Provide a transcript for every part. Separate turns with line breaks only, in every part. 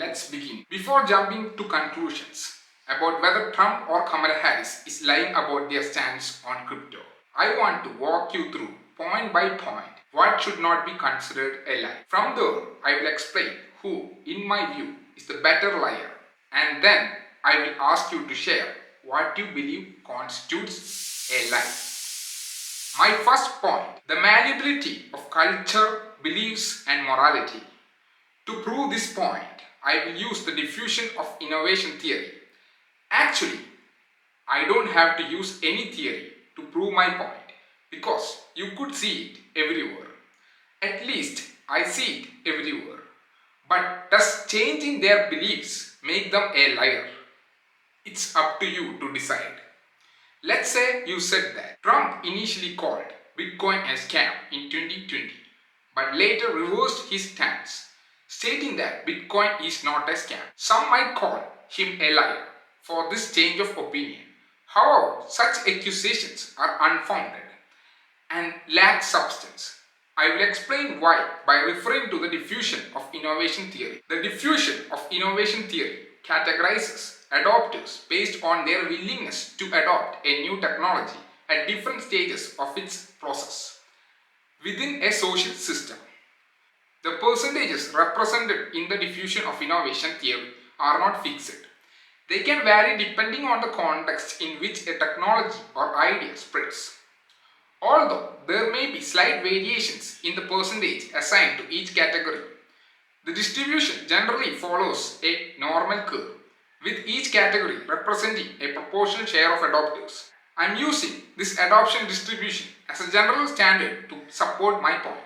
let's begin. Before jumping to conclusions about whether Trump or Kamala Harris is lying about their stance on crypto, I want to walk you through point by point what should not be considered a lie. From there, I will explain who, in my view, is the better liar, and then I will ask you to share what you believe constitutes a lie. My first point, the malleability of culture, beliefs and morality. To prove this point, I will use the diffusion of innovation theory. Actually, I don't have to use any theory to prove my point because you could see it everywhere. At least I see it everywhere. But does changing their beliefs make them a liar? It's up to you to decide. Let's say you said that Trump initially called Bitcoin a scam in 2020, but later reversed his stance, stating that Bitcoin is not a scam. Some might call him a liar for this change of opinion. However, such accusations are unfounded and lack substance. I will explain why by referring to the diffusion of innovation theory. The diffusion of innovation theory categorizes adopters based on their willingness to adopt a new technology at different stages of its process within a social system. The percentages represented in the diffusion of innovation theory are not fixed. They can vary depending on the context in which a technology or idea spreads. Although there may be slight variations in the percentage assigned to each category, the distribution generally follows a normal curve, with each category representing a proportional share of adopters. I am using this adoption distribution as a general standard to support my point.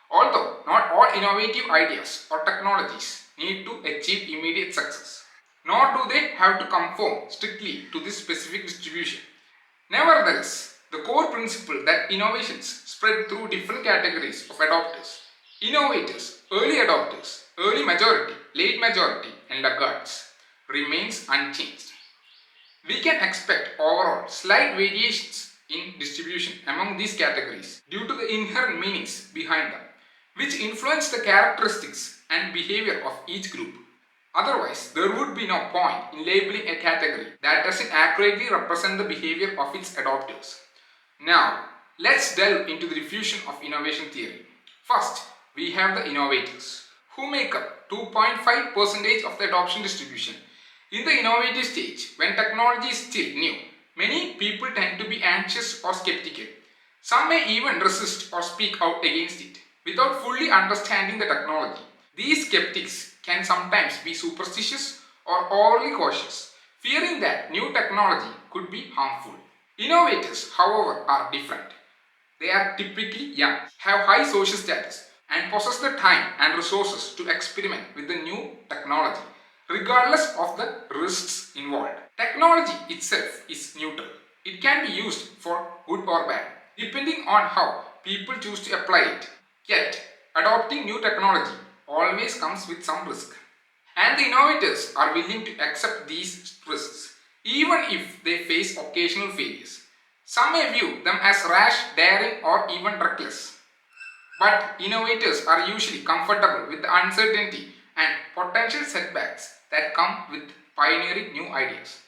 Although not all innovative ideas or technologies need to achieve immediate success, nor do they have to conform strictly to this specific distribution. Nevertheless, the core principle that innovations spread through different categories of adopters, innovators, early adopters, early majority, late majority and laggards, remains unchanged. We can expect overall slight variations in distribution among these categories due to the inherent meanings behind them, which influence the characteristics and behavior of each group. Otherwise, there would be no point in labeling a category that doesn't accurately represent the behavior of its adopters. Now, let's delve into the diffusion of innovation theory. First, we have the innovators, who make up 2.5% of the adoption distribution. In the innovative stage, when technology is still new, many people tend to be anxious or skeptical. Some may even resist or speak out against it without fully understanding the technology. These skeptics can sometimes be superstitious or overly cautious, fearing that new technology could be harmful. Innovators, however, are different. They are typically young, have high social status, and possess the time and resources to experiment with the new technology, regardless of the risks involved. Technology itself is neutral. It can be used for good or bad, depending on how people choose to apply it. Yet, adopting new technology always comes with some risk. And the innovators are willing to accept these risks, even if they face occasional failures. Some may view them as rash, daring, or even reckless. But innovators are usually comfortable with the uncertainty and potential setbacks that come with pioneering new ideas.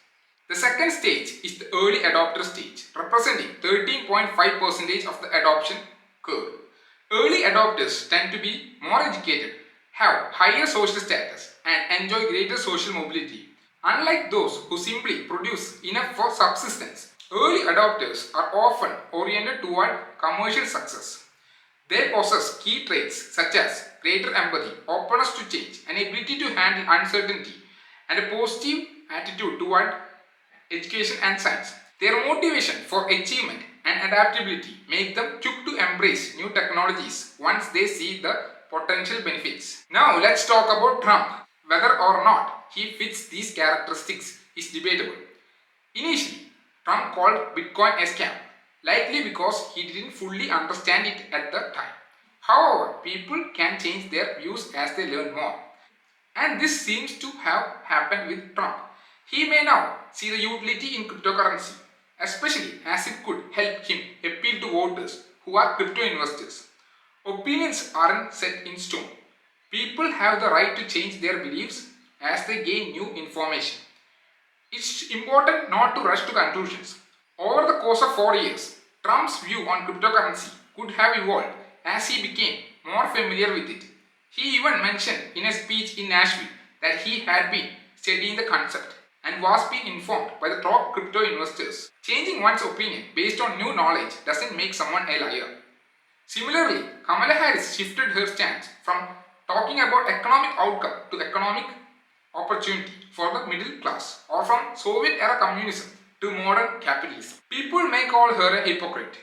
The second stage is the early adopter stage, representing 13.5% of the adoption curve. Early adopters tend to be more educated, have higher social status, and enjoy greater social mobility. Unlike those who simply produce enough for subsistence, early adopters are often oriented toward commercial success. They possess key traits such as greater empathy, openness to change, an ability to handle uncertainty, and a positive attitude toward education and science. Their motivation for achievement and adaptability make them quick to embrace new technologies once they see the potential benefits. Now let's talk about Trump. Whether or not he fits these characteristics is debatable. Initially, Trump called Bitcoin a scam, likely because he didn't fully understand it at the time. However, people can change their views as they learn more. And this seems to have happened with Trump. He may now see the utility in cryptocurrency, especially as it could help him appeal to voters who are crypto investors. Opinions aren't set in stone. People have the right to change their beliefs, as they gain new information. It's important not to rush to conclusions. Over the course of 4 years, Trump's view on cryptocurrency could have evolved as he became more familiar with it. He even mentioned in a speech in Nashville that he had been studying the concept and was being informed by the top crypto investors. Changing one's opinion based on new knowledge doesn't make someone a liar. Similarly, Kamala Harris shifted her stance from talking about economic outcome to economic opportunity for the middle class, or from Soviet-era communism to modern capitalism. People may call her a hypocrite,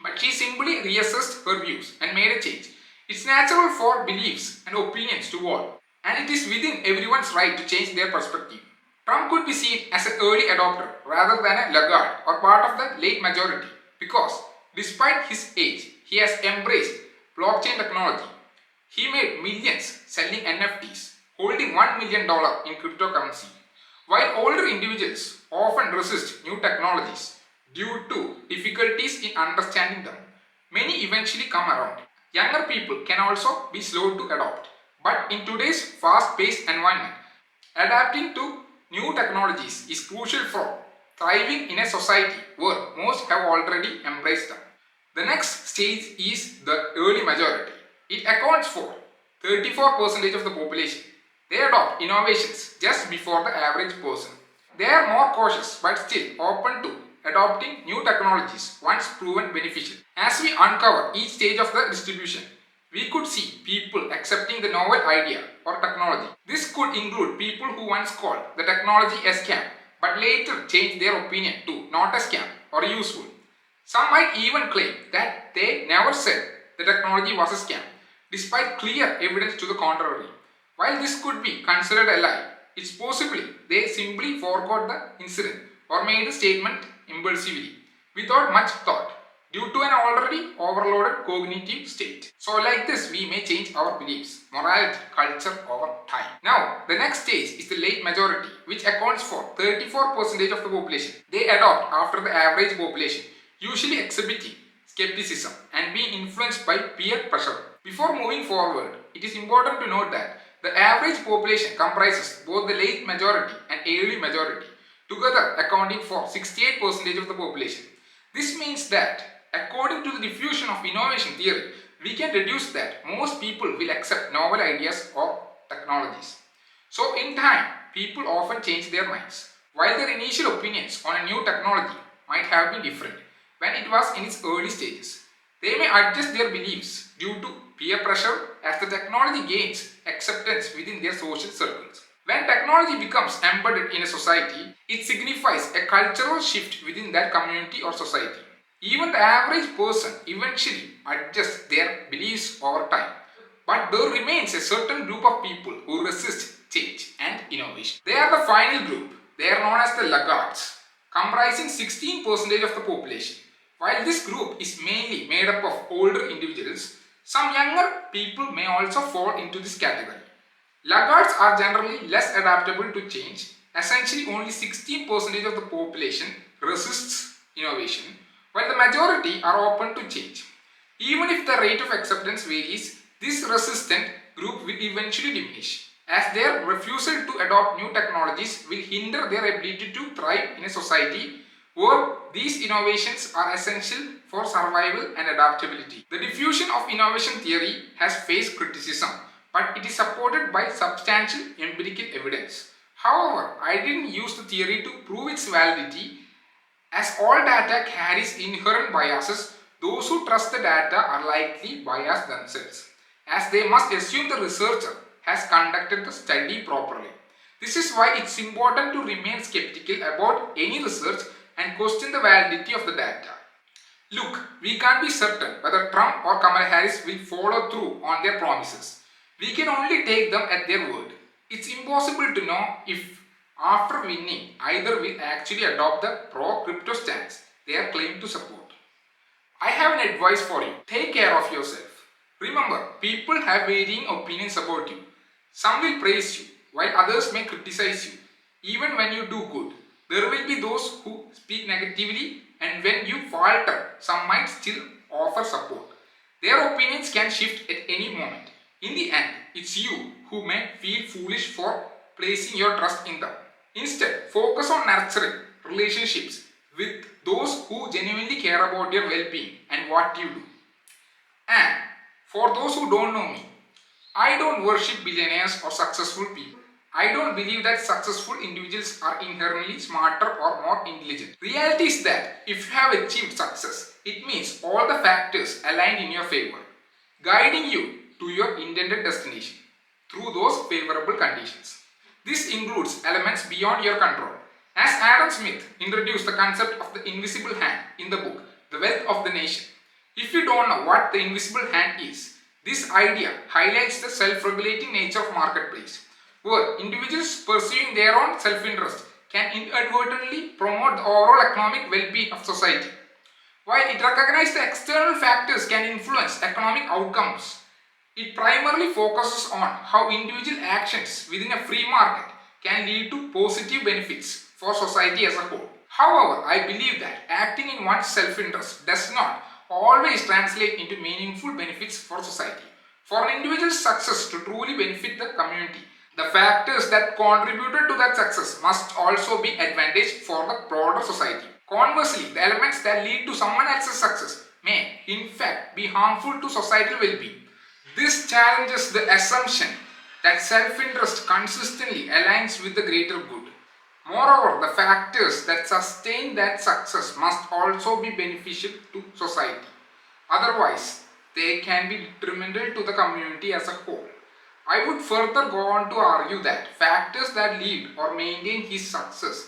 but she simply reassessed her views and made a change. It's natural for beliefs and opinions to evolve, and it is within everyone's right to change their perspective. Trump could be seen as an early adopter rather than a laggard or part of the late majority because, despite his age, he has embraced blockchain technology. He made millions selling NFTs, holding $1 million in cryptocurrency. While older individuals often resist new technologies due to difficulties in understanding them, many eventually come around. Younger people can also be slow to adopt, but in today's fast-paced environment, adapting to new technologies is crucial for thriving in a society where most have already embraced them. The next stage is the early majority. It accounts for 34% of the population. They adopt innovations just before the average person. They are more cautious but still open to adopting new technologies once proven beneficial. As we uncover each stage of the distribution, we could see people accepting the novel idea or technology. This could include people who once called the technology a scam but later changed their opinion to not a scam or useful. Some might even claim that they never said the technology was a scam, despite clear evidence to the contrary. While this could be considered a lie, it's possibly they simply forgot the incident or made the statement impulsively, without much thought, due to an already overloaded cognitive state. So like this, we may change our beliefs, morality, culture over time. Now, the next stage is the late majority, which accounts for 34% of the population. They adopt after the average population, usually exhibiting skepticism and being influenced by peer pressure. Before moving forward, it is important to note that the average population comprises both the late majority and early majority, together accounting for 68% of the population. This means that, according to the diffusion of innovation theory, we can deduce that most people will accept novel ideas or technologies. So in time, people often change their minds. While their initial opinions on a new technology might have been different when it was in its early stages, they may adjust their beliefs due to peer pressure as the technology gains acceptance within their social circles. When technology becomes embedded in a society, it signifies a cultural shift within that community or society. Even the average person eventually adjusts their beliefs over time. But there remains a certain group of people who resist change and innovation. They are the final group. They are known as the laggards, comprising 16% of the population. While this group is mainly made up of older individuals, some younger people may also fall into this category. Laggards are generally less adaptable to change. Essentially, only 16% of the population resists innovation, while the majority are open to change. Even if the rate of acceptance varies, this resistant group will eventually diminish, as their refusal to adopt new technologies will hinder their ability to thrive in a society where these innovations are essential for survival and adaptability. The diffusion of innovation theory has faced criticism, but it is supported by substantial empirical evidence. However, I didn't use the theory to prove its validity, as all data carries inherent biases. Those who trust the data are likely biased themselves, as they must assume the researcher has conducted the study properly. This is why it's important to remain skeptical about any research and question the validity of the data. Look, we can't be certain whether Trump or Kamala Harris will follow through on their promises. We can only take them at their word. It's impossible to know if, after winning, either will actually adopt the pro-crypto stance they are claimed to support. I have an advice for you. Take care of yourself. Remember, people have varying opinions about you. Some will praise you, while others may criticize you. Even when you do good, there will be those who speak negatively, and when you falter, some might still offer support. Their opinions can shift at any moment. In the end, it's you who may feel foolish for placing your trust in them. Instead, focus on nurturing relationships with those who genuinely care about your well-being and what you do. And for those who don't know me, I don't worship billionaires or successful people. I don't believe that successful individuals are inherently smarter or more intelligent. Reality is that if you have achieved success, it means all the factors aligned in your favor, guiding you to your intended destination through those favorable conditions. This includes elements beyond your control. As Adam Smith introduced the concept of the invisible hand in the book, The Wealth of the Nation. If you don't know what the invisible hand is, this idea highlights the self-regulating nature of marketplace, where individuals pursuing their own self-interest can inadvertently promote the overall economic well-being of society. While it recognizes the external factors can influence economic outcomes, it primarily focuses on how individual actions within a free market can lead to positive benefits for society as a whole. However, I believe that acting in one's self-interest does not always translate into meaningful benefits for society. For an individual's success to truly benefit the community, the factors that contributed to that success must also be advantageous for the broader society. Conversely, the elements that lead to someone else's success may, in fact, be harmful to societal well-being. This challenges the assumption that self-interest consistently aligns with the greater good. Moreover, the factors that sustain that success must also be beneficial to society. Otherwise, they can be detrimental to the community as a whole. I would further go on to argue that factors that lead or maintain his success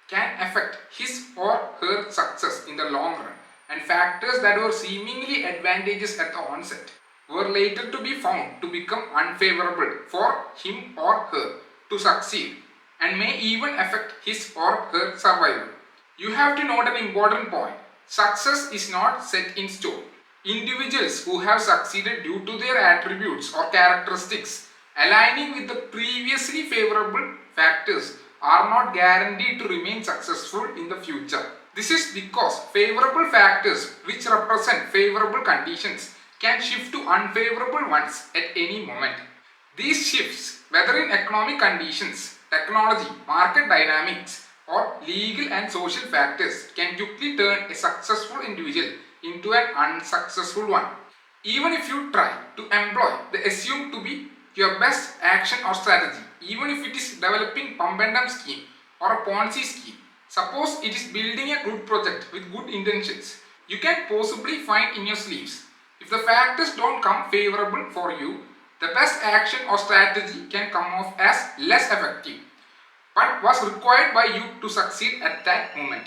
can affect his or her success in the long run, and factors that were seemingly advantageous at the onset were later to be found to become unfavorable for him or her to succeed and may even affect his or her survival. You have to note an important point. Success is not set in stone. Individuals who have succeeded due to their attributes or characteristics aligning with the previously favorable factors are not guaranteed to remain successful in the future. This is because favorable factors which represent favorable conditions can shift to unfavorable ones at any moment. These shifts, whether in economic conditions, technology, market dynamics, or legal and social factors, can quickly turn a successful individual into an unsuccessful one. Even if you try to employ the assumed to be your best action or strategy, even if it is developing pump and dump scheme or a Ponzi scheme, suppose it is building a good project with good intentions, you can possibly find in your sleeves. If the factors don't come favorable for you, the best action or strategy can come off as less effective, but was required by you to succeed at that moment.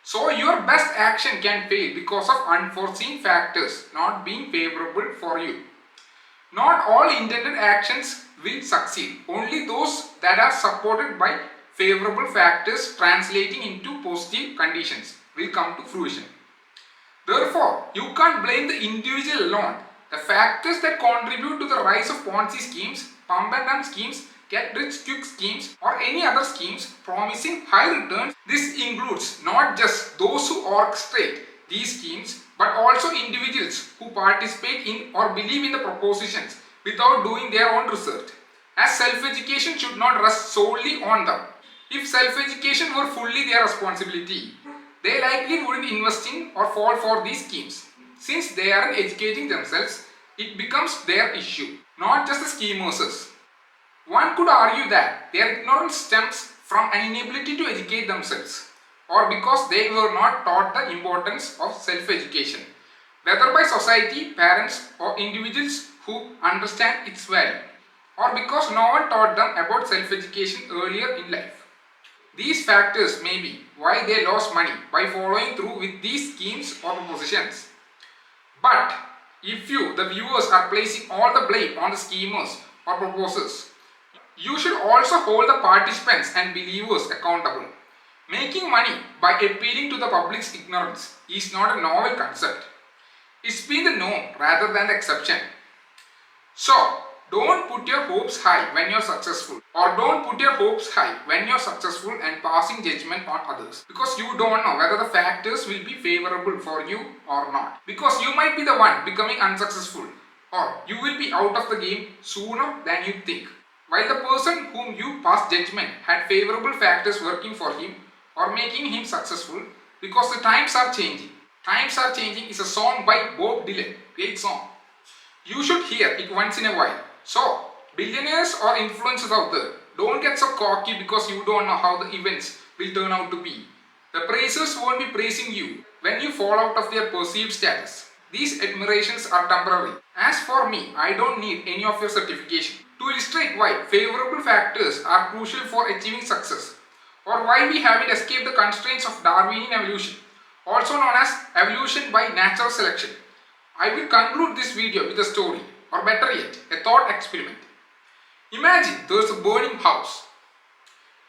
So your best action can fail because of unforeseen factors not being favorable for you. Not all intended actions will succeed. Only those that are supported by favorable factors translating into positive conditions will come to fruition. Therefore, you can't blame the individual alone. The factors that contribute to the rise of Ponzi schemes, pump and dump schemes, get rich quick schemes or any other schemes promising high returns. This includes not just those who orchestrate these schemes but also individuals who participate in or believe in the propositions without doing their own research. As self-education should not rest solely on them. If self-education were fully their responsibility, they likely wouldn't invest in or fall for these schemes. Since they aren't educating themselves, it becomes their issue, not just the schemers. One could argue that their ignorance stems from an inability to educate themselves, or because they were not taught the importance of self-education, whether by society, parents, or individuals who understand its value, or because no one taught them about self-education earlier in life. These factors may be why they lost money by following through with these schemes or propositions. But if you, the viewers, are placing all the blame on the schemers or proposers, you should also hold the participants and believers accountable. Making money by appealing to the public's ignorance is not a novel concept. It's been the norm rather than the exception. So, don't put your hopes high when you're successful, or don't put your hopes high when you're successful and passing judgment on others, because you don't know whether the factors will be favorable for you or not, because you might be the one becoming unsuccessful, or you will be out of the game sooner than you think. While the person whom you pass judgment had favorable factors working for him or making him successful because the times are changing. Times Are Changing is a song by Bob Dylan. Great song. You should hear it once in a while. So, billionaires or influencers out there, don't get so cocky because you don't know how the events will turn out to be. The praisers won't be praising you when you fall out of their perceived status. These admirations are temporary. As for me, I don't need any of your certification. To illustrate why favorable factors are crucial for achieving success, or why we haven't escaped the constraints of Darwinian evolution, also known as evolution by natural selection, I will conclude this video with a story, or better yet, a thought experiment. Imagine there's a burning house.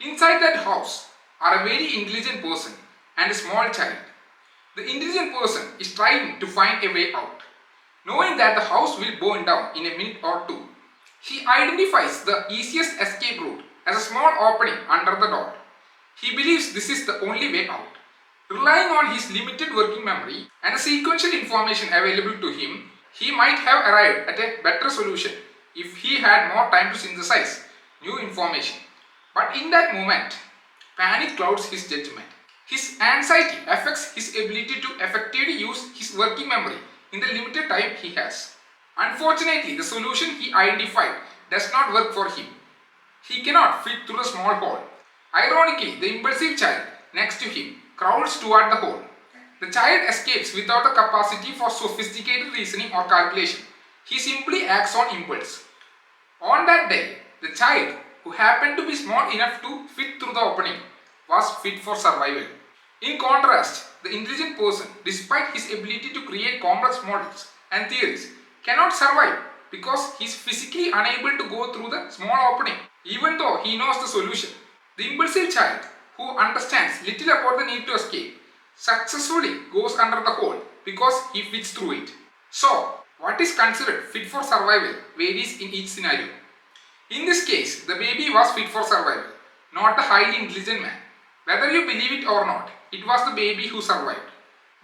Inside that house are a very intelligent person and a small child. The intelligent person is trying to find a way out. Knowing that the house will burn down in a minute or two, he identifies the easiest escape route as a small opening under the door. He believes this is the only way out. Relying on his limited working memory and the sequential information available to him, he might have arrived at a better solution if he had more time to synthesize new information. But in that moment, panic clouds his judgment. His anxiety affects his ability to effectively use his working memory in the limited time he has. Unfortunately, the solution he identified does not work for him. He cannot fit through the small hole. Ironically, the impulsive child next to him crawls toward the hole. The child escapes without the capacity for sophisticated reasoning or calculation. He simply acts on impulse. On that day, the child, who happened to be small enough to fit through the opening, was fit for survival. In contrast, the intelligent person, despite his ability to create complex models and theories, cannot survive because he is physically unable to go through the small opening, even though he knows the solution. The impulsive child, who understands little about the need to escape, successfully goes under the hole because he fits through it. So, what is considered fit for survival varies in each scenario. In this case, the baby was fit for survival, not the highly intelligent man. Whether you believe it or not, it was the baby who survived.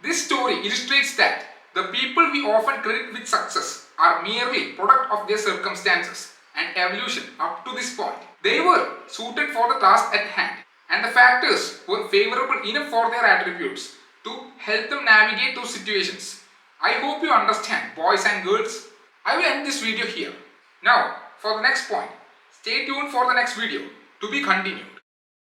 This story illustrates that the people we often credit with success are merely product of their circumstances and evolution up to this point. They were suited for the task at hand, and the factors were favorable enough for their attributes to help them navigate those situations. I hope you understand, boys and girls. I will end this video here. Now, for the next point, stay tuned for the next video to be continued.